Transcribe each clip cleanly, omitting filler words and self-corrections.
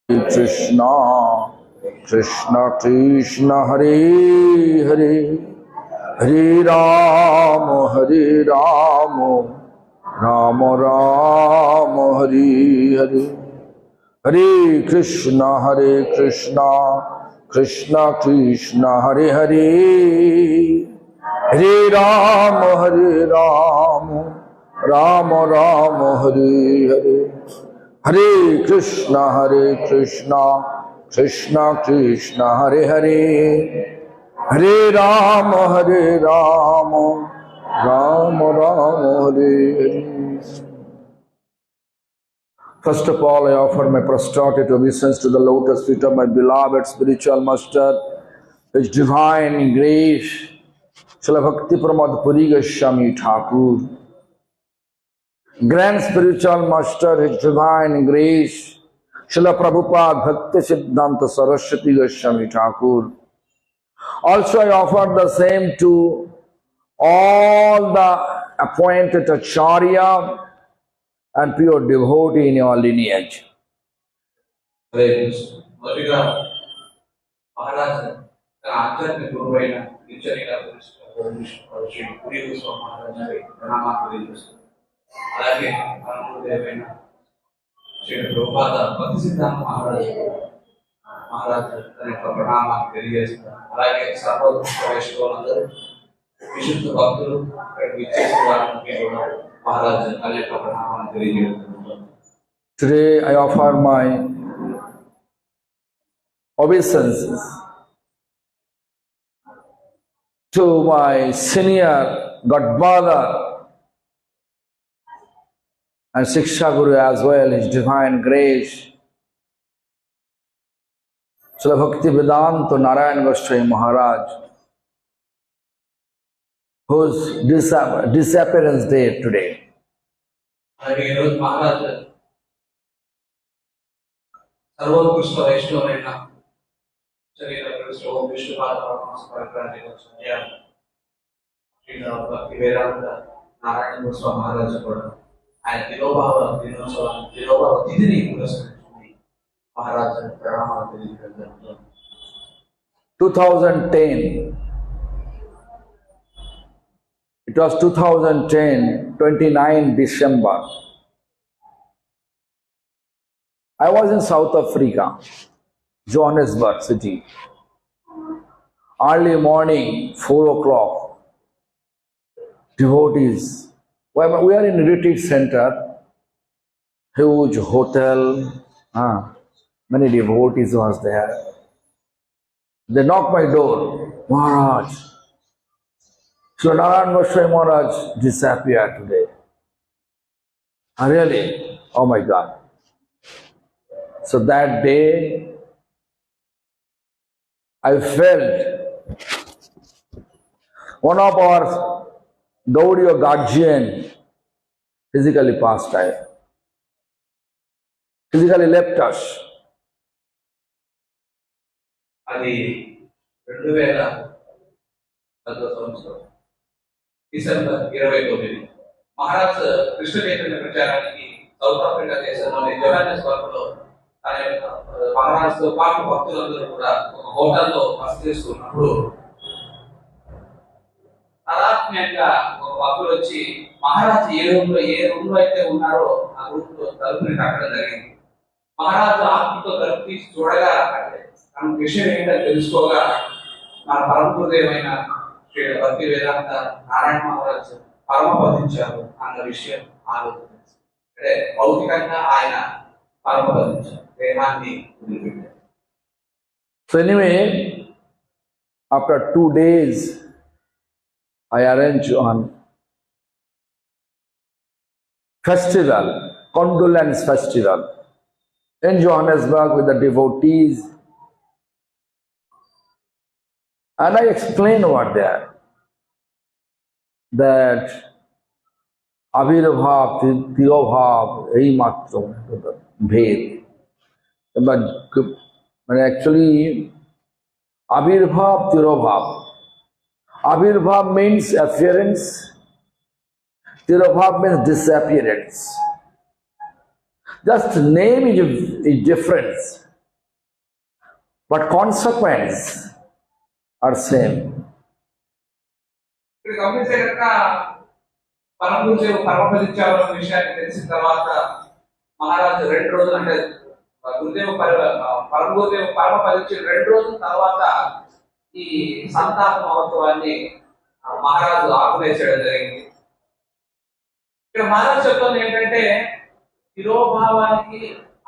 Krishna, Krishna Krishna Hare Hare, Hare Ram, Ram Ram Hare Hare, Hare Krishna, Krishna Krishna Hare Hare, Hare Ram, Ram Ram Hare Hare. Hare Krishna, Krishna Krishna Hare Hare, Hare Ram, Ram Ram Hare Hare. First of all, I offer my prostrated obeisance to the lotus feet of my beloved spiritual master, His divine grace, Srila Bhakti Pramod Puri Goswami Thakur. Grand spiritual master, His divine grace, Srila Prabhupada Bhakti Siddhanta Saraswati Goswami Thakur. Also I offer the same to all the appointed Acharya and pure devotee in your lineage. Hare Krishna. మొదటిగా మహారాజు తన ఆధ్యాత్మిక గురువైన నిత్యనిగా శ్రీ పురి గోస్వామి మహారాజుకి ప్రణామాలు తెలియజేస్తున్నారు. అలాగే మన గురుదేవైన శ్రీ ప్రభుపాద భక్తి సిద్ధాంత మహారాజు తన యొక్క ప్రణామాలు తెలియజేస్తున్నారు. అలాగే సర్వోత్కృష్ట వైష్ణవులందరూ విశుద్ధ భక్తులు ఇక్కడికి ఇచ్చేసిన వారికి కూడా మహారాజు తన యొక్క ప్రణామాలు తెలియజేస్తున్నారు. Today I offer my obeisances to my senior godfather and Shiksha Guru as well, His divine grace, Srila Bhakti Vedanta Narayan Goswami Maharaj, whose disappearance day today. అలాగే ఈరోజు మహారాజు సర్వోత్కృష్ట వైష్ణవులైన భక్తి వేదాంత నారాయణ గోస్వామి మహారాజు కూడా ఆయన తిరోభావ తిథిని పురస్కరించుకుని మహారాజు ప్రణామాలు తెలియజేస్తున్నారు. 2010. It was 2010, 29 December. I was in South Africa, Johannesburg city. Early morning, 4 o'clock, devotees. We are in a retreat center, huge hotel. Many devotees was there. They knocked my door. Maharaj, Sri Narayan Goswami Maharaj disappeared today. Really? Oh my God. So that day, I felt one of our Gaudiya guardian physically passed away, physically left us. అది 2010 సంవత్సరం December 29 Maharaj Krishna Chaitanya ప్రచారానికి south Africa దేశంలోని జోహానెస్బర్గ్ లో మహారాజుతో పాటు భక్తులందరూ కూడా ఒక హోటల్లో బస చేస్తున్నప్పుడు తదాత్మ్యంగా ఒక భక్తులు వచ్చి మహారాజు ఏ రూమ్ లో అయితే ఉన్నారో ఆ రూమ్ లో తలుపుని కట్టడం జరిగింది. మహారాజు ఆత్మతో తలుపు తీసి చూడగా తన విషయం ఏంటని తెలుసుకోగా మన పరమ గురుదేవైన శ్రీ భక్తి వేదాంత నారాయణ మహారాజు పరమపదించారు అన్న విషయం ఆలోచించారు. అంటే భౌతికంగా ఆయన పరమపదించారు, దేహాన్ని వదిలిపెట్టారు. So anyway, after 2 days, I arranged one festival, condolence festival in Johannesburg with the devotees. And I explained over there that Avirbhav, Tirobhav, ei matro bhed. But actually, Avirbhav, Tirobhav. Avirbhav means appearance, Tirobhav means disappearance. Just name is difference, but consequence are same. ఇక్కడ గమనించే కనుక పరమపదించారు అన్న విషయాన్ని తెలిసిన తర్వాత మహారాజు 2 రోజులు అంటే పరమ గురుదేవ పరమపదించి 2 రోజుల తర్వాత ఈ సంతాప మహోత్సవాన్ని మహారాజు ఆర్గనైజ్ చేయడం జరిగింది. ఇక్కడ మహారాజు చెప్తుంది ఏంటంటే తిరోభావానికి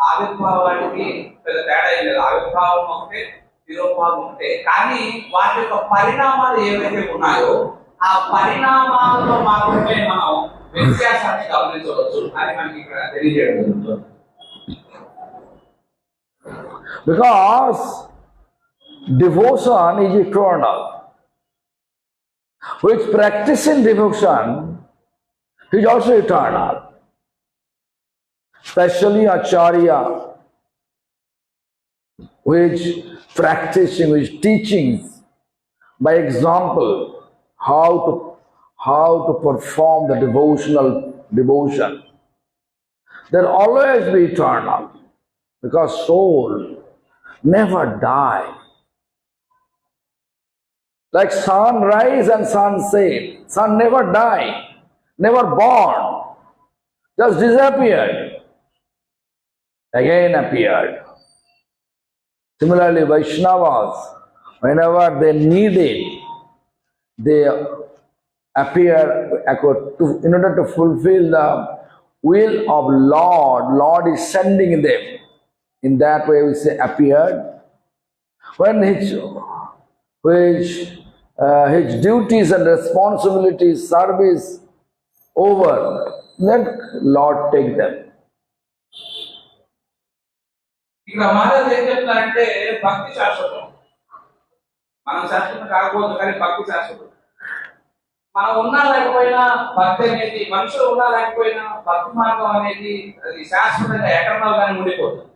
ఆవిర్భావానికి పెద్ద తేడా ఏం లేదు. ఆవిర్భావం ఒకటే, తిరోభావం ఒకటే. కానీ వాటి యొక్క పరిణామాలు ఏవైతే ఉన్నాయో ఆ పరిణామాలలో మాత్రమే మనం వ్యత్యాసాన్ని గమనించవచ్చు అని మనకి ఇక్కడ తెలియజేయడం జరుగుతుంది. Because devotion is eternal. Which practicing devotion is also eternal. Especially Acharya, which practicing, which teachings by example how to perform the devotion. They'll always be eternal because soul never die. Like sun rise and sun set, sun never die, never born, just disappeared, again appeared. Similarly, Vaishnavas, whenever they need it, they appear in order to fulfill the will of Lord. Lord is sending them. In that way we say appeared. When his duties and responsibilities, service over, then Lord take them. ఇక్కడ మహారాజు ఏం చెప్తారంటే భక్తి శాశ్వతం. మనం శాశ్వతం కాకపోవచ్చు కానీ భక్తి శాశ్వతం. మనం ఉన్నా లేకపోయినా భక్తి అనేది, మనుషులు ఉన్నా లేకపోయినా భక్తి మార్గం అనేది అది శాశ్వతంగా ఎటర్నల్ గానే ఉండిపోతుంది.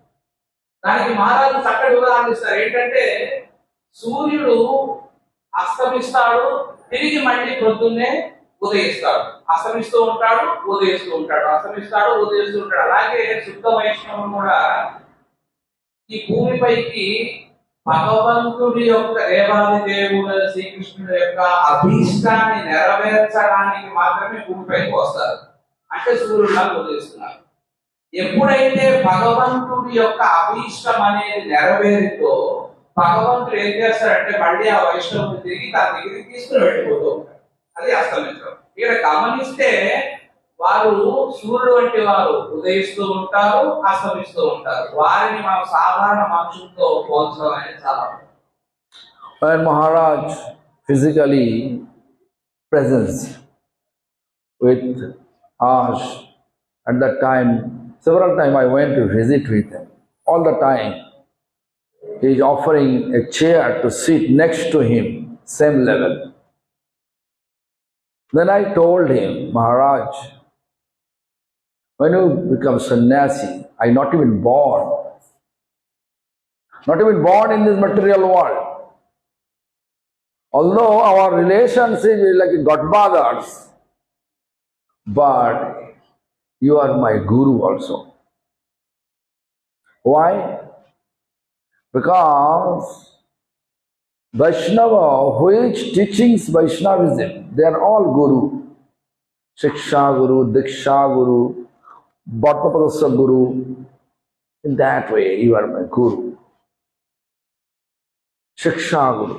దానికి మహారాజు చక్కటి ఉదాహరణ ఇస్తారు. ఏంటంటే సూర్యుడు అస్తమిస్తాడు, తిరిగి మళ్ళీ పొద్దున్నే ఉదయిస్తాడు. అస్తమిస్తూ ఉంటాడు, ఉదయిస్తూ ఉంటాడు, అస్తమిస్తాడు, ఉదయిస్తూ ఉంటాడు. అలాగే శుద్ధ వైష్ణవులు కూడా ఈ భూమిపైకి భగవంతుడి యొక్క దేవాది దేవుడు శ్రీకృష్ణుడి యొక్క అభీష్టాన్ని నెరవేర్చడానికి మాత్రమే భూమిపైకి వస్తారు. అంటే సూర్యుడులా ఉదయిస్తున్నారు. ఎప్పుడైతే భగవంతుడి యొక్క అభీష్టం అనేది నెరవేరిందో భగవంతుడు ఏం చేస్తాడంటే మళ్ళీ ఆ వైష్ణవుని తిరిగి తన దగ్గరికి తీసుకుని వెళ్ళిపోతూ ఉంటాడు. అది అస్తమించడం. ఇక్కడ గమనిస్తే వారు సూర్యుడు వంటి వారు ఉదయిస్తూ ఉంటారు, అస్తమిస్తూ ఉంటారు. వారిని మనం సాధారణ మనుషులతో పోల్చడం అనేది చాలా. When Maharaj physically present with us at that time, several times I went to visit with him. All the time he is offering a chair to sit next to him, same level. Then I told him, Maharaj, when you become sannyasi, I not even born in this material world. Although our relationship is like godfathers, but you are my guru also. Why? Because Vaishnava, which teachings Vaishnavism, they are all guru. Shiksha guru, Diksha guru, Bhattaprasa guru. In that way, you are my guru. Shiksha guru.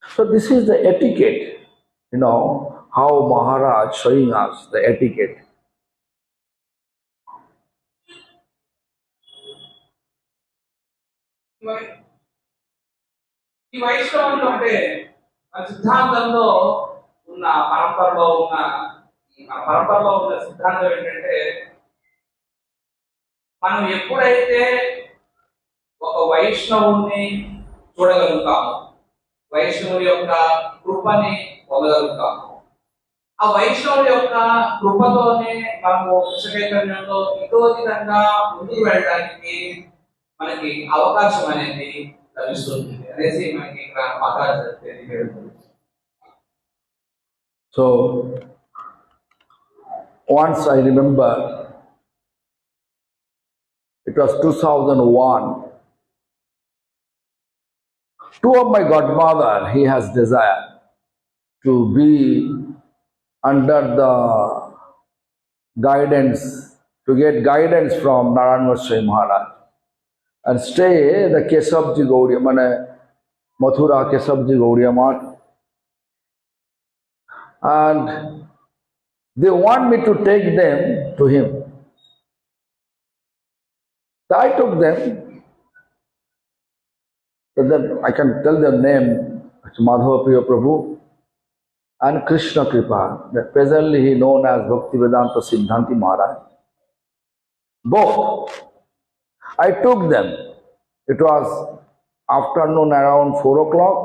So this is the etiquette, how Maharaj showing us the etiquette. ఈ వైష్ణవులు అంటే మన సిద్ధాంతంలో ఉన్న పరంపరలో ఉన్న సిద్ధాంతం ఏంటంటే మనం ఎప్పుడైతే ఒక వైష్ణవుని చూడగలుగుతాము, వైష్ణవుని యొక్క కృపని పొందగలుగుతాము, ఆ వైష్ణవుని యొక్క కృపతోనే మనము కృష్ణచైతన్యంలో ఇతోధికంగా ముందుకు వెళ్ళడానికి మనకి అవకాశం అనేది లభిస్తుంది అనేసి మనకి ఇక్కడ మహారాజు తెలియజేయడం. So once I remember It was 2001. Two of my godmother, he has desire to be under the guidance, to get guidance from Narayan Goswami Maharaj and stay the Kesavji Gauriya, Mathura Kesavji Gauriya Math. And they want me to take them to him. So I took them. So then I can tell their name, Madhava Priya Prabhu and Krishna Kripa, that presently he known as Bhaktivedanta Siddhanti Maharaj. Both. I took them. It was afternoon around 4 o'clock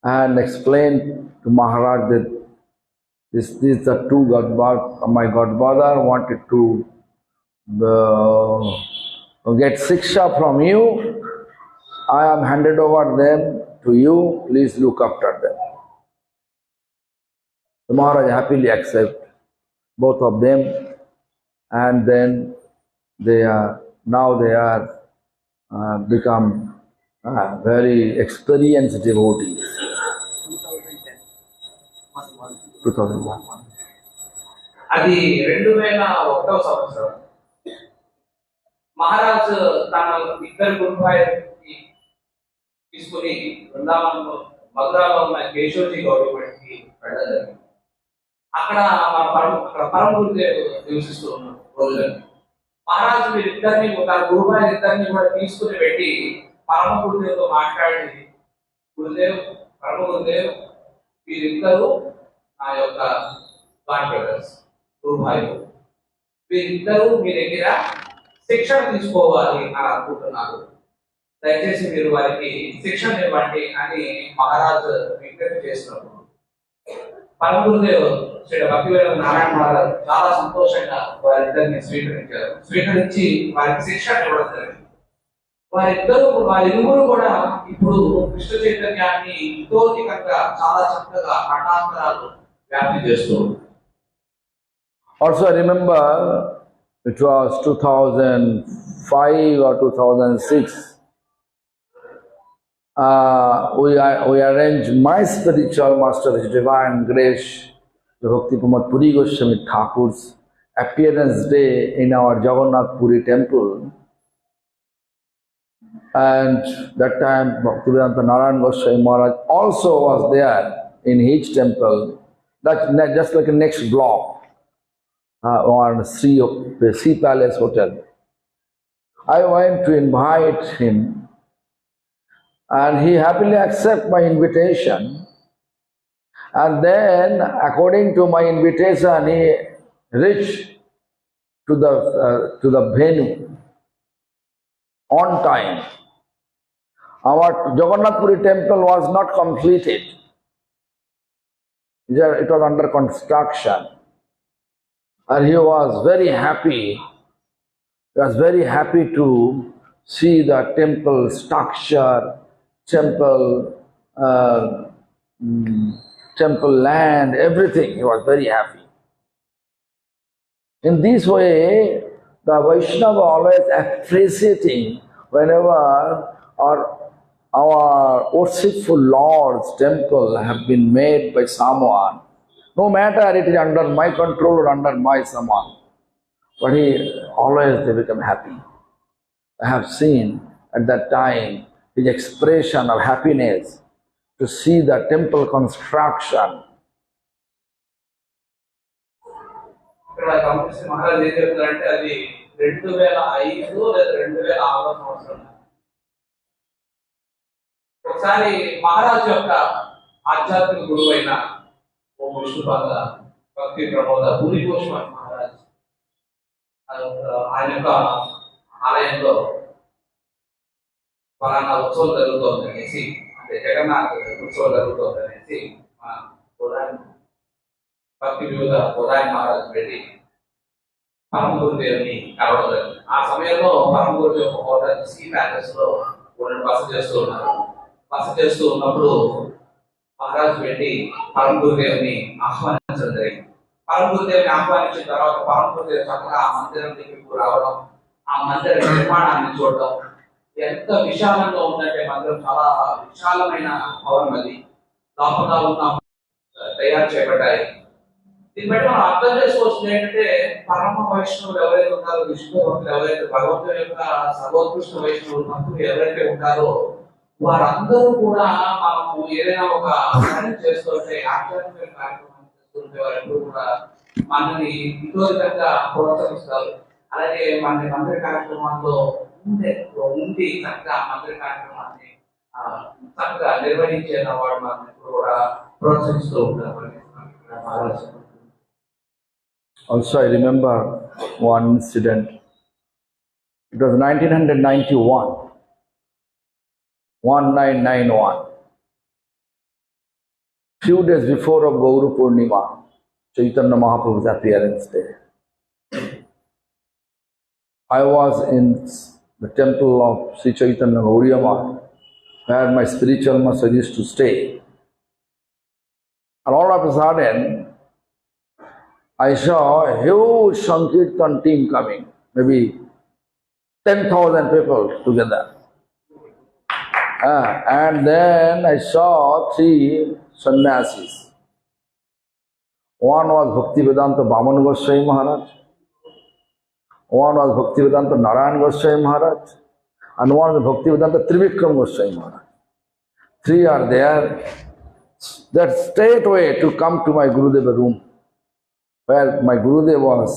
and explained to Maharaj that these are two my godfather wanted to get siksha from you. I am handed over them to you. Please look after them. The Maharaj happily accept both of them, and then they are become very experienced devotees. 2001. అది 2001వ సంవత్సరం. మహారాజ్ తన ఇద్దరు గురుభాయిని తీసుకుని బృందావనంలో మధురాలో ఉన్న కేశవజీ గౌరవానికి వెళ్ళడం జరిగింది. అక్కడ పరమ గురుదేవ్ నివసిస్తూ ఉన్న రోజులని మహారాజు వీరిద్దరిని తన గురుభాయి ఇద్దరిని కూడా తీసుకుని పెట్టి పరమ గురుదేవ్తో మాట్లాడి, పరమ గురుదేవ్ వీరిద్దరూ నా యొక్క గాడ్ బ్రదర్స్, గురుభాయిలు, వీరిద్దరూ మీ దగ్గర శిక్షణ తీసుకోవాలి అని అనుకుంటున్నారు. దయచేసి మీరు వారికి శిక్షణ ఇవ్వండి అని మహారాజు విజ్ఞప్తి చేస్తున్నారు. పరమ గురుదేవ్ శ్రీ భక్తివేదాంత నారాయణ మహారాజ్ చాలా సంతోషంగా వారిద్దరిని స్వీకరించి వారికి శిక్షణ ఇవ్వడం జరిగింది. వారిరువురు కూడా ఇప్పుడు కృష్ణ చైతన్యాన్ని ఇతోధికంగా చాలా చక్కగా ఖండాంతరాలు వ్యాప్తి చేస్తూ. Also I remember it was 2005 or 2006. We arranged my spiritual master, His Divine Grace, the Bhakti Pramod Puri Goswami Thakur's appearance day in our Jagannath Puri temple. And that time Bhaktivedanta Narayan Goswami Maharaj also was there in his temple. That's just like a next block on the Sea Palace Hotel. I went to invite him, and he happily accepted my invitation. And then, according to my invitation, he reached to the venue on time. Our Jagannath Puri temple was not completed. It was under construction. And he was very happy. He was very happy to see the temple structure, temple land, everything. He was very happy. In this way, the Vaishnava always appreciating whenever our worshipful Lord's temple have been made by someone, no matter it is under my control or under my someone, but they become happy. I have seen at that time his expression of happiness to see the temple construction. ఇక్కడ కాంగ్రెస్ మహారాజ్ ఏం చెప్తారంటే అది 2005 లేదా 2006 సంవత్సరం. ఒకసారి మహారాజ్ యొక్క ఆధ్యాత్మిక గురువు అయిన ఓం విష్ణుపాద భక్తి ప్రమోద పూరి గోస్వామి మహారాజ్ ఆయన యొక్క ఆలయంలో ఫలానా ఉత్సవం జరుగుతోంది అనేసి, అంటే జగన్నాథ్ ఉత్సవం జరుగుతోంది అనేసి మన భక్తి వివిధ ఉదయ్ మహారాజ్ వెళ్ళి పరమ గురుదేవుని కలవడం జరిగింది. ఆ సమయంలో పరమ గురుదేవ్ హోటల్ సీ ప్యాలెస్ లో బస చేస్తూ ఉన్నారు. బస చేస్తూ ఉన్నప్పుడు మహారాజ్ వెళ్ళి పరమ గురుదేవుని ఆహ్వానించడం జరిగింది. పరమ గురుదేవుని ఆహ్వానించిన తర్వాత పరమ గురుదేవ్ చక్కగా ఆ మందిరం దగ్గరకు రావడం, ఆ మందిర నిర్మాణాన్ని చూడడం ఎంత విశాలంగా ఉందంటే మందిరం చాలా విశాలమైన భవనం అది. లోపల ఉన్న తయారు చేయబడ్డాయి. దీన్ని బట్టి మనం అర్థం చేసుకోవాల్సింది ఏంటంటే పరమ వైష్ణవులు ఎవరైతే ఉన్నారో, విష్ణు భక్తులు ఎవరైతే భగవంతుని యొక్క సర్వోత్కృష్ట వైష్ణవులు భక్తులు ఎవరైతే ఉంటారో వారందరూ కూడా మనము ఏదైనా ఒక పని చేస్తుంటే ఆధ్యాత్మిక కార్యక్రమం చేస్తుంటే వారెప్పుడు కూడా మనల్ని విరోధంగా ప్రోత్సహిస్తారు. అలాగే మన మందిర కార్యక్రమాల్లో ఉండి చక్కగా మందిర కార్యక్రమాన్ని చక్కగా నిర్వహించే వాడు మనం ఎప్పుడు కూడా ప్రోత్సహిస్తూ ఉంటారు. Also, I remember one incident. It was 1991, 1991. Few days before of Gauru Purnima, Chaitanya Mahaprabhu's appearance day. I was in the temple of Sri Chaitanya Gauriya Math, where my spiritual master used to stay. And all of a sudden, I saw a huge Sankirtan team coming, maybe 10,000 people together. And then I saw 3 sannyasis. One was Bhaktivedanta Bhaman Goswami Maharaj, one was Bhaktivedanta Narayan Goswami Maharaj, and one was Bhaktivedanta Trivikram Goswami Maharaj. 3 are there. That straightway to come to my Gurudeva room, where my Gurudev was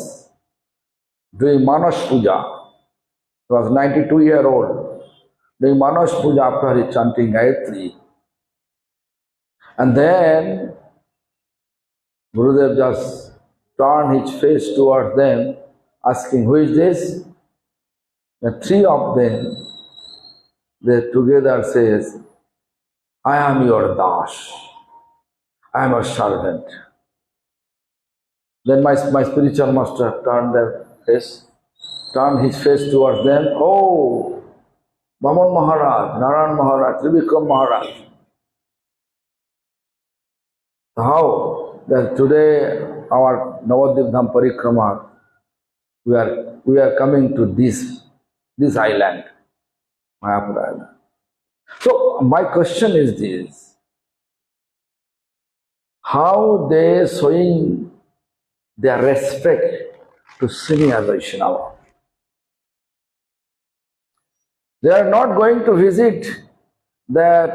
doing Manas Puja. He was 92-year-old, doing Manas Puja after he chanting Gayatri. And then Gurudev just turned his face towards them, asking, "Who is this?" The 3 of them, they together says, "I am your Das. I am a servant." Then my spiritual master turned his face towards them. "Oh, Bhaman Maharaj, Narayan Maharaj, Trivikram Maharaj. How that today our Navadvip Dham Parikrama, we are coming to this island, Mayapur island." So my question is this: how they showing their respect to senior Vaishnava? They are not going to visit that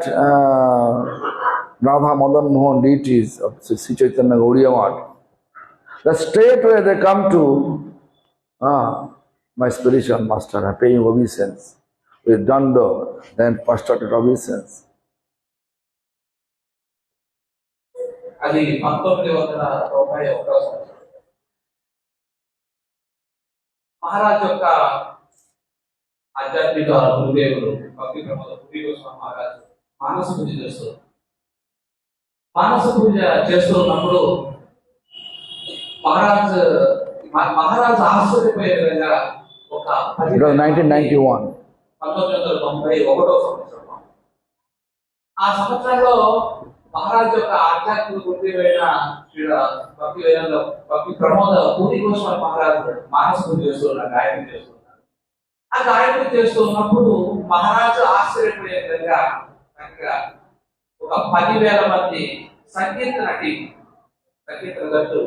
Radha Madan Mohan deities of Sri Chaitanya Gauriya Math. The straight way they come to my spiritual master, I pay him obeisance with dando, then prostrated obeisance. అది 1991 సంవత్సరం. మహారాజ్ యొక్క ఆధ్యాత్మిక గురుదేవులు భక్తి ప్రమోద పురి గోస్వామి మహారాజ్ మానస పూజ చేస్తారు. మానస పూజ చేస్తున్నప్పుడు మహారాజ్ ఆశ్చర్యపోయే విధంగా ఒక 1991. 1991 సంవత్సరం. ఆ సంవత్సరంలో మహారాజ్ యొక్క ఆధ్యాత్మిక గురుదేవైన భక్తి ప్రమోద పూరి గోస్వామి మహారాజ్ మానస పూజ చేస్తున్నారు, గాయత్రి చేస్తున్నారు. ఆ గాయత్రి చేస్తున్నప్పుడు మహారాజు ఆశ్చర్యపోయే విధంగా ఒక 10,000 మంది సంకీర్తన గట్టు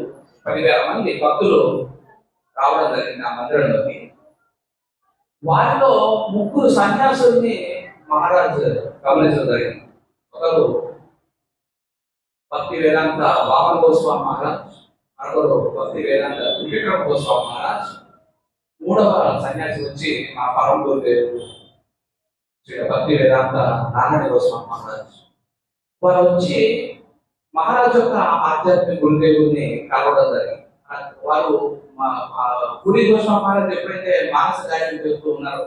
10,000 మంది భక్తులు రావడం జరిగింది ఆ మందిరంలోకి. వారిలో 3 సన్యాసుల్ని మహారాజు గమనించడం జరిగింది. ఒకరు భక్తి వేదాంత వామన గోస్వామి మహారాజ్, మరొకరు భక్తి వేదాంత త్రివిక్రమ గోస్వామి మహారాజ్, 3వ సన్యాసి వచ్చి మా పరమ గురుదేవుడు శ్రీ భక్తి వేదాంత నారాయణ గోస్వామి మహారాజ్. వారు వచ్చి మహారాజ్ యొక్క ఆధ్యాత్మిక గురుదేవుని కలవడం జరిగింది. వారు పురి గోస్వామి మహారాజ్ ఎప్పుడైతే మానస గాయత్రి చేసుకుంటూ ఉన్నారు,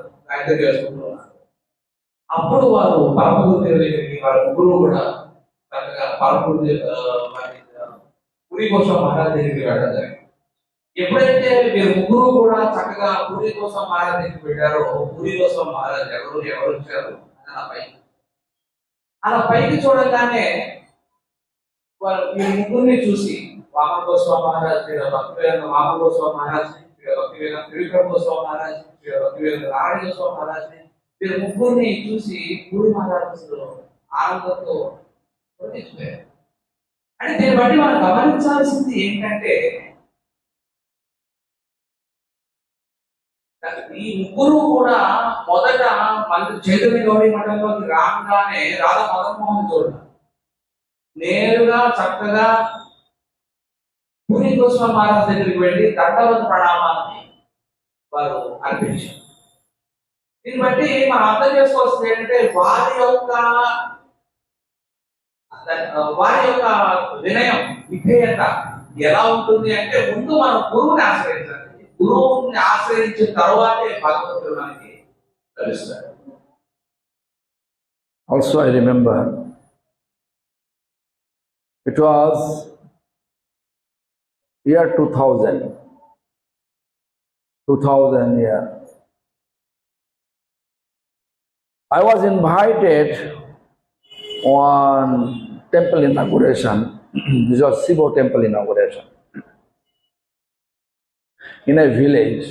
అప్పుడు వారు పరమ గురుదేవుల దగ్గరికి వారి ముగ్గురు కూడా చక్కగా పరమ పురి గోస్వామి మహారాజ్ దగ్గరికి వెళ్ళడం జరిగింది. ఎప్పుడైతే మీరు ముగ్గురు కూడా చక్కగా పూరి గోస్వామి మహారాజ్ దగ్గరికి పెట్టారో, పూరి గోస్వామి మహారాజ్ ఎవరు వచ్చారు అలా పైకి చూడగానే వారు ఈ ముగ్గురిని చూసి వామన గోస్వామి మహారాజ్, భక్తి వామన గోస్వామి మహారాజ్, త్రివిక్రమ గోస్వామి మహారాజ్, నారాయణ గోస్వామి మహారాజ్ని, వీరు ముగ్గురిని చూసి గురు మహారాజు ఆనందంతో ప్రకటించారు. అంటే దీన్ని బట్టి మనం గమనించాల్సింది ఏంటంటే, ఈ ముగ్గురు కూడా మొదట మంత్రి చైతన్య గౌరీ మఠంలోకి రాగానే రాధా మదన్మోహన్ చూడండి నేరుగా చక్కగా పూరి గోస్వామి మహారాజ్ దగ్గరికి వెళ్ళి దండవత ప్రణామాన్ని వారు అర్పించారు. దీన్ని బట్టి మనం అర్థం చేసుకోవాల్సింది ఏంటంటే వారి యొక్క వినయం, విధేయత ఎలా ఉంటుంది అంటే, ముందు మనం గురువుని ఆశ్రయించాలి. గురువుని ఆశ్రయించిన తర్వాతే భగవంతుడు మనకి తెలుస్తాడు. Also, I remember it was year 2000 year. I was invited on temple inauguration. This was Shiva temple inauguration in a village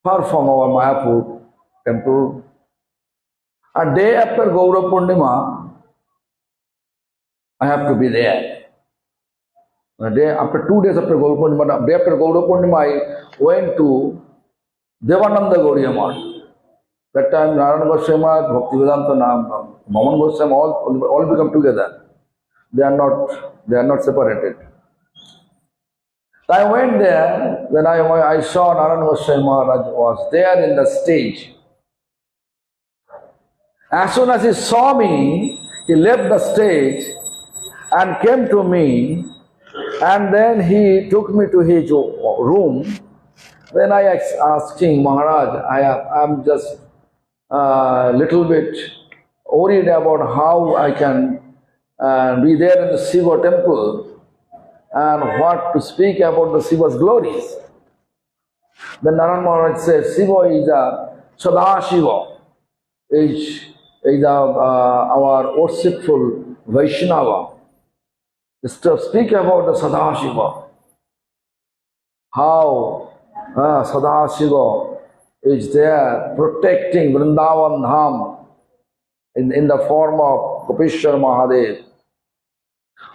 far from our Mayapur temple. A day after Gaura Purnima, I have to be there. A day after 2 days after Gaura Purnima, day after Gaura Purnima, I went to Devananda Gauriya Math. That time Narayana Goswami Math, Bhaktivedanta Maman Goswami, all become together. They are not separated. So I went there. When I saw Narayana Goswami Maharaj was there in the stage. As soon as he saw me, he left the stage and came to me, and then he took me to his room. Then I asked him, Maharaj, I'm just little bit worried about how I can be there in the Shiva temple and what to speak about the Shiva's glories. Then Narayana Maharaj says, Shiva is a Sadashiva, is our worshipful Vaishnava. Just to speak about the Sadashiva, how Sadashiva is there protecting Vrindavan Dham in the form of Kopishwar Mahadev.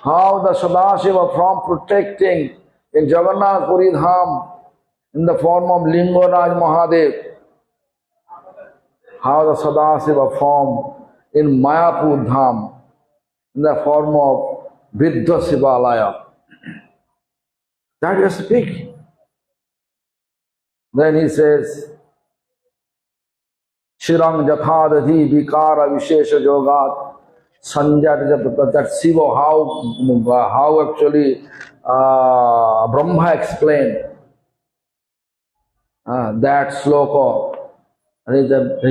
How the Sadashiva from protecting in Jagannath Puri Dham in the form of Lingaraj Mahadev. How the Sadashiva form in Mayapur Dham in the form of Viddha Shivalaya. That is speak. Then he says, Shirang Jathadhi Vikara Vishesha Jogat Sanjay, that Shiva, how actually Brahma explained that sloka. He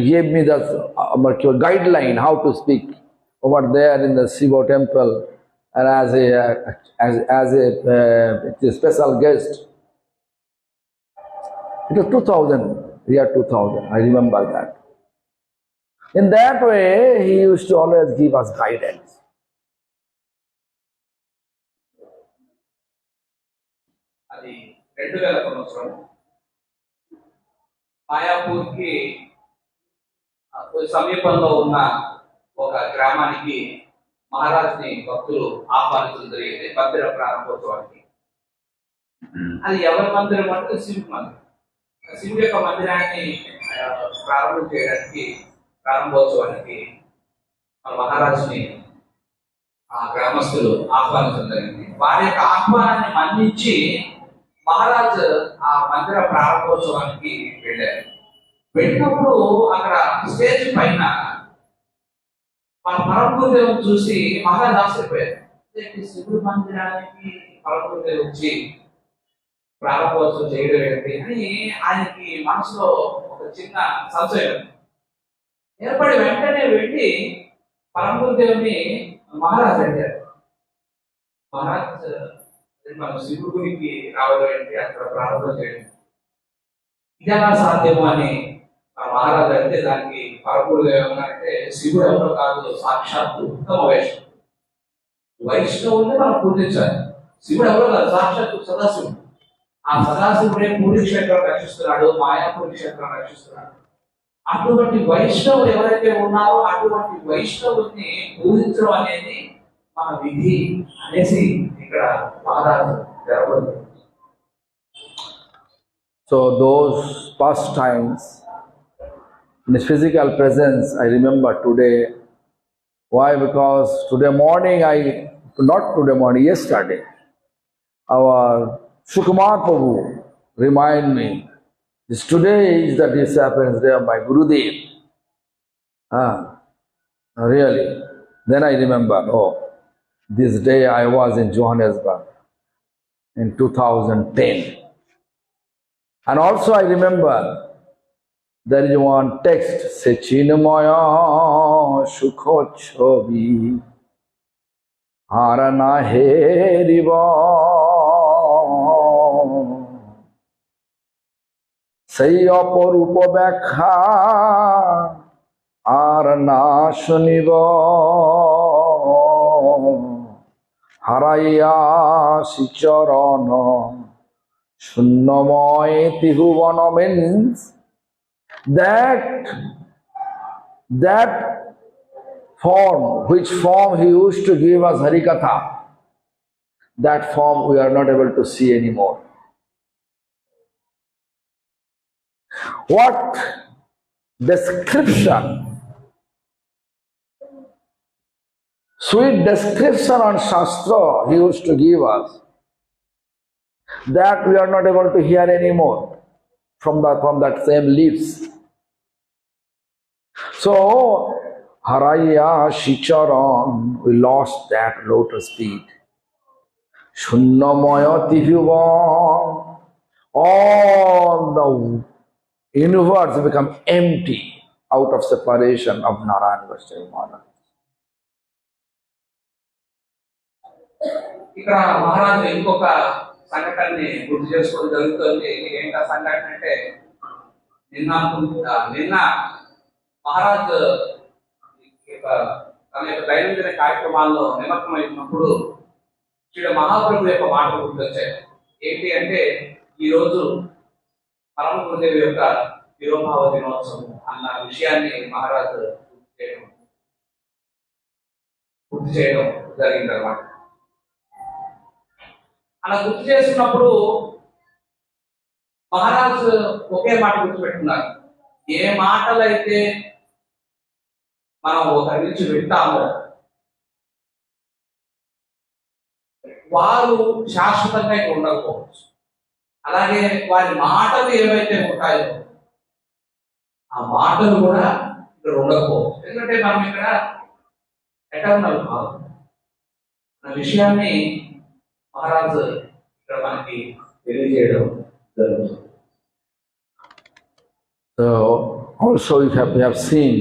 gave me the guideline how to speak over there in the Shiva temple, and as a special guest. It was year 2000. I remember that. In that way, he used to always give us guidance. అది 2000 సంవత్సరం మాయాపూర్కి సమీపంలో ఉన్న ఒక గ్రామానికి మహారాజ్ని భక్తులు ఆహ్వానించడం జరిగింది మందిర ప్రారంభోత్సవానికి. అది ఎవరి మందిరం అంటే శివుడి మందిరం. శివుడి యొక్క మందిరాన్ని ప్రారంభోత్సవానికి మహారాజుని ఆ గ్రామస్తులు ఆహ్వానించడం జరిగింది. వారి యొక్క ఆహ్వానాన్ని మన్నించి మహారాజు ఆ మందిర ప్రారంభోత్సవానికి వెళ్ళారు. వెళ్ళినప్పుడు అక్కడ స్టేజ్ పైన మన పరమగురుదేవుని చూసి మహారాజు ఆశ్చర్యపోయారు. శివుడి మందిరానికి పరమగురుదేవుడు వచ్చి ప్రారంభోత్సవం చేయడం ఏంటి అని ఆయనకి మనసులో ఒక చిన్న సంశయం ఏర్పడి వెంటనే వెళ్ళి పరమగురుదేవుని మహారాజు అడిగారు. మహారాజ్, మన శివుడి గురికి రావడం ఏంటి, అక్కడ ప్రారంభం చేయడం ఇది ఎలా సాధ్యము అని మహారాజు అంటే దానికి పరమగురుదేవుడు అంటే శివుడు ఎవరో కాదు, సాక్షాత్తు ఉత్తమ వైష్ణవుని మనం పూజించాలి. శివుడు ఎవరో కాదు, సాక్షాత్తు సదాశివుడు. ఆ సదాశివుడే పూరి క్షేత్రం రక్షిస్తున్నాడు, మాయాపూరి క్షేత్రం రక్షిస్తున్నాడు. అటువంటి వైష్ణవులు ఎవరైతే ఉన్నారో అటువంటి వైష్ణవుల్ని పూజించడం అనేది మన విధి అనేసి ఇక్కడ మహారాజు జరగబడింది. So those past times, in his physical presence, I remember today. Why? Because today morning, not today morning, yesterday, our Sukumar Prabhu remind me, this today is the disappearance day of my Gurudev. Really. Then I remember, oh, this day I was in Johannesburg in 2010. And also I remember there is one text, say Chinmaya Shukho Chobi Harana Heriva Say Aporupa Bekha Arana Shuniva Haraya Sichorana Shunnamoy Tihuvana means that form, which form he used to give us Harikatha, that form we are not able to see anymore. What description, sweet description on Shastra he used to give us, that we are not able to hear anymore from that same lips. So, Haraya Shicharan, we lost that lotus feet. Shunnamaya Tihuvan, all the universe become empty out of separation of Narayana Vaishnava Maharaj. ఇక్కడ మహారాజు ఇంకొక సంఘటనని గుర్తు చేసుకోవడం జరుగుతుంది. ఏంటా సంఘటన అంటే నిన్న మహారాజు తన యొక్క దైనందిన కార్యక్రమాల్లో నిమగ్నమైనప్పుడు శ్రీ మహాప్రభు యొక్క మాటలు గుర్తొచ్చాయి. ఏంటి అంటే ఈరోజు పరమ గురుదేవి యొక్క తిరోభావ దినోత్సవం అన్న విషయాన్ని మహారాజు గుర్తు చేయడం జరిగింది అన్నమాట. అలా గుర్తు చేస్తున్నప్పుడు మహారాజు ఒకే మాట గుర్తుపెట్టుకున్నారు. ఏ మాటలైతే మనం ఒకరి నుంచి వింటామో వారు శాశ్వతంగా ఇక్కడ ఉండకపోవచ్చు. అలాగే వారి మాటలు ఏవైతే ఉంటాయో ఆ మాటలు కూడా ఇక్కడ ఉండకపోవచ్చు. ఎందుకంటే మనం ఇక్కడ ఎటర్నల్ కాదు అన్న విషయాన్ని మహారాజు ఇక్కడ మనకి తెలియజేయడం జరుగుతుంది. So also we have seen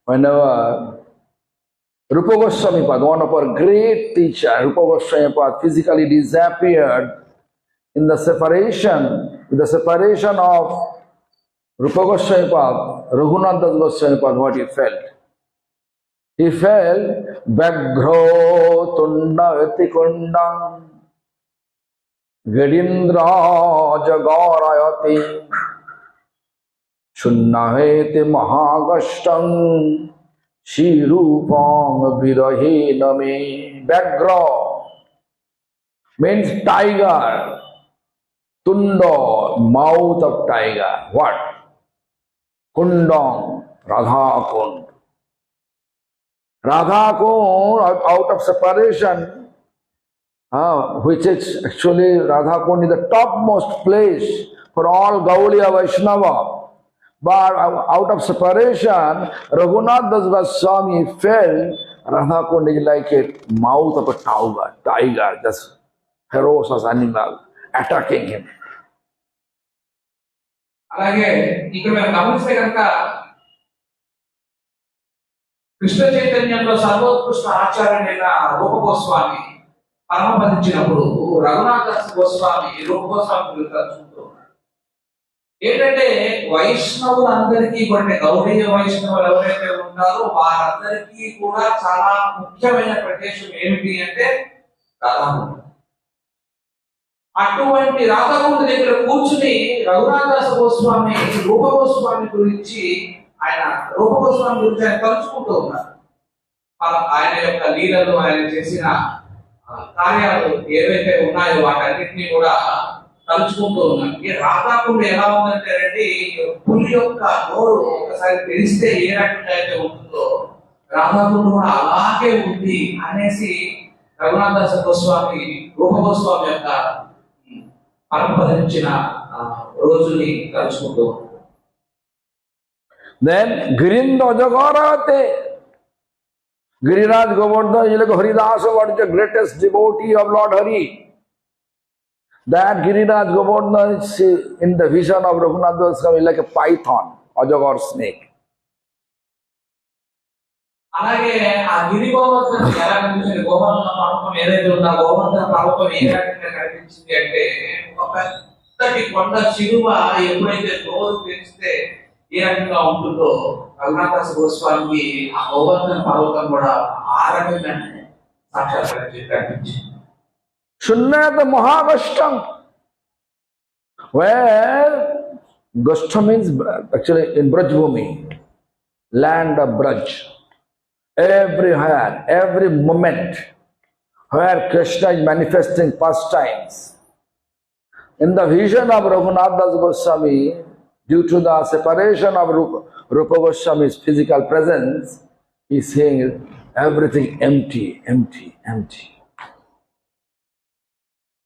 whenever Rupa Goswami Pad, one of our great teacher, Rupa Goswami Pad physically disappeared in the separation, with the separation of Rupa Goswami Pad, Raghunath Das Goswami Pad, what he felt? He felt Baghro Tunda Etikundam Gadindra Jagarayati Shunnahete Mahagashtam Shirupam Virahiname. Baghro means tiger. Tunda, mouth of tiger. What? Kundam, Radha Kund. Radha Kund, out of separation, which is actually Radha Kund is the topmost place for all Gaudiya Vaishnava. But out of separation, Raghunath Das Goswami felt Radha Kund is like a mouth of a tiger, just ferocious animal attacking him. అలాగే ఇక్కడ మేము గమనిస్తే కనుక కృష్ణ చైతన్యంలో సర్వోత్కృష్ట ఆచార్యుడైన రూప గోస్వామి పరమపదించినప్పుడు రఘునాథ గోస్వామి రూప గోస్వామి తలుచుకుంటూ ఏంటంటే వైష్ణవులందరికీ కొన్ని గౌడీయ వైష్ణవులు ఎవరైతే ఉంటారో వారందరికీ కూడా చాలా ముఖ్యమైన ప్రదేశం ఏమిటి అంటే రాధాకుండం. అటువంటి రాధాకుండ దగ్గర కూర్చుని రఘునాథదాస గోస్వామి రూప గోస్వామి గురించి ఆయన తలుచుకుంటూ ఉన్నారు. ఆయన యొక్క లీలలు, ఆయన చేసిన కార్యాలు ఏవైతే ఉన్నాయో వాటన్నిటినీ కూడా తలుచుకుంటూ ఉన్నారు. ఈ రాధాకుండ ఎలా ఉందంటే రండి, పులి యొక్క నోరు ఒకసారి తెలిస్తే ఏ రకంగా అయితే ఉంటుందో రాధాకుండ కూడా అలాగే ఉంది అనేసి రఘునాథదాస గోస్వామి రూప గోస్వామి యొక్క పరంపరించిన రోజుని తలుచుకుంటూ. Then Girind Ajagarate, Giriraj Govardhan, Haridasa was the greatest devotee of Lord Hari. That Giriraj Govardhan is in the vision of Raghunath Goswami like a python, Ajagar snake. అలాగే ఆ గిరి గోవర్ధన ఎలా కనిపించింది, గోవర్ధన పర్వతం ఏదైతే ఉందో ఆ గోవర్ధన పర్వతం ఏ రకంగా కనిపించింది అంటే ఒక పెద్దటి కొండ చిలువ ఎప్పుడైతే నోరు పెంచితే ఏ రకంగా ఉంటుందో రఘునాథదాస గోస్వామికి ఆ గోవర్ధన పర్వతం కూడా ఆ రకంగానే సాక్షాత్కరించి కనిపించింది. Shunyata Mahagashtam, where Gashtam means actually in Brajbhumi, land of Braj. Everywhere, every moment where Krishna is manifesting pastimes. In the vision of Raghunathdas Goswami, due to the separation of Rupa Goswami's physical presence, he is seeing everything empty, empty, empty.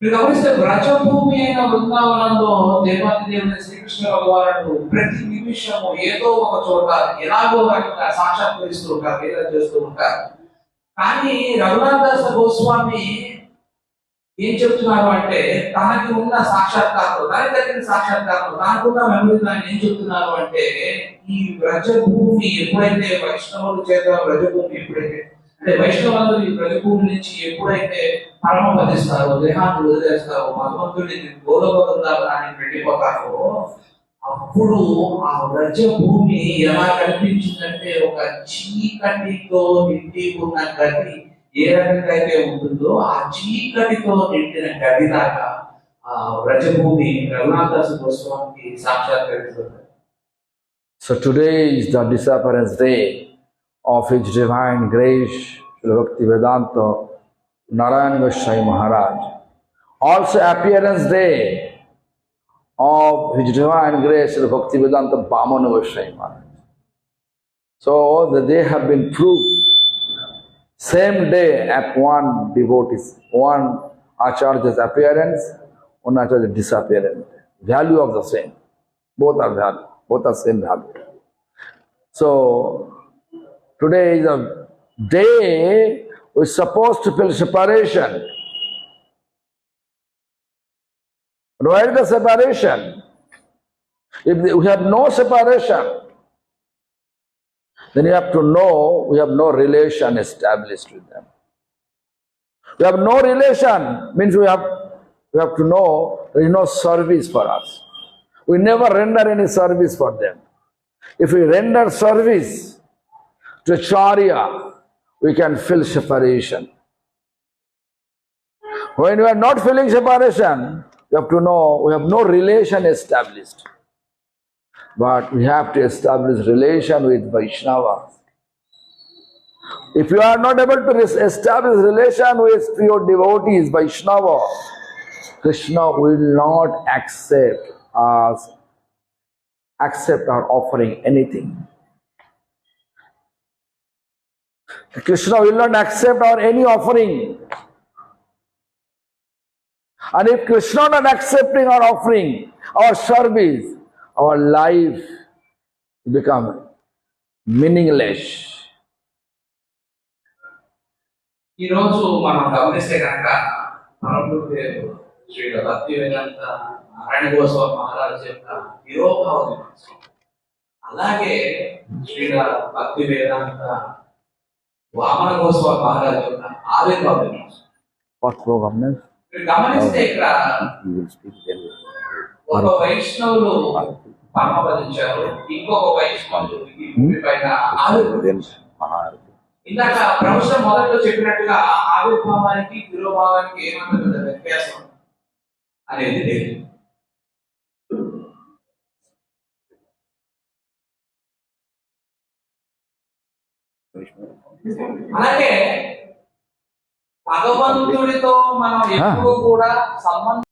మీరు గమనిస్తే బ్రజభూమి అయిన బృందావనంలో దేవాది దేవుని శ్రీకృష్ణ భగవానుడు ప్రతి నిమిషము ఏదో ఒక చోట ఎలాగో రకంగా సాక్షాత్కరిస్తూ ఉంటారు, లీల చేస్తూ ఉంటారు. కానీ రఘునాథదాస గోస్వామి ఏం చెప్తున్నారు అంటే తనకి ఉన్న సాక్షాత్కారం, తనకి తగిన సాక్షాత్కారం, తనకున్న మెమరీ దాన్ని ఏం చెప్తున్నారు అంటే ఈ బ్రజభూమి ఎప్పుడైతే వైష్ణవుల చేత బ్రజభూమి ఎప్పుడైతే అంటే వైష్ణవులందరూ ఈ బ్రజభూమి నుంచి ఎప్పుడైతే పరమపదిస్తారో, దేహాన్ని వదిలేస్తారో, భగవంతుడిని గోలోకవృందావనానికి వెళ్ళిపోతారో అప్పుడు ఆ బ్రజభూమి ఎలా కనిపించిందంటే ఒక చీకటితో నిండి ఉన్న గది ఏ రకంగా అయితే ఉంటుందో ఆ చీకటితో నిండిన గది దాకా ఆ బ్రజభూమి రఘునాథదాస గోస్వామికి సాక్షాత్కరిస్తుంది. So today is the disappearance day of His Divine Grace, Srila Bhaktivedanta Narayana Goswami Maharaj. Also appearance day of His Divine Grace, Srila Bhaktivedanta Bhamana Goswami Maharaj. So they have been proved. Same day at one devotee's, one Acharya's appearance, one Acharya's disappearance. Value of the same. Both are value. Both are same value. So today is a day we're supposed to feel separation. Where is the separation? If we have no separation, then you have to know we have no relation established with them. We have no relation means we have to know there is no service for us. We never render any service for them. If we render service to Acharya, we can feel separation. When we are not feeling separation, we have to know we have no relation established. But we have to establish relation with Vaishnavas. If you are not able to establish relation with pure devotees, Vaishnava, Krishna will not accept our offering anything. Krishna will not accept our any offering. And if Krishna not accepting our offering, our service, our life become meaningless. ఈ రోజు మనం గమనిస్తే కనుక శ్రీ భక్తివేదాంత నారాయణ గోస్వామి మహారాజ్ యొక్క తిరోభావ దినోత్సవం, అలాగే శ్రీ భక్తివేదాంత వామన గోస్వామి మహారాజ్ యొక్క ఆవిర్భావ దినోత్సవం. What program? మీరు గమనిస్తే ఇక్కడ ఒక వైష్ణవులు పరమపదించారు, ఇంకొక వైష్ణవులు ఈ భూమి పైన ఆవిర్భవించారు. ఇందాక ప్రవచనం మొదట్లో చెప్పినట్టుగా ఆవిర్భావానికి తిరోభావానికి ఏమంత వ్యత్యాసం. అనేది లేదు. అలాగే భగవంతుడితో మనం ఎప్పుడు కూడా సంబంధం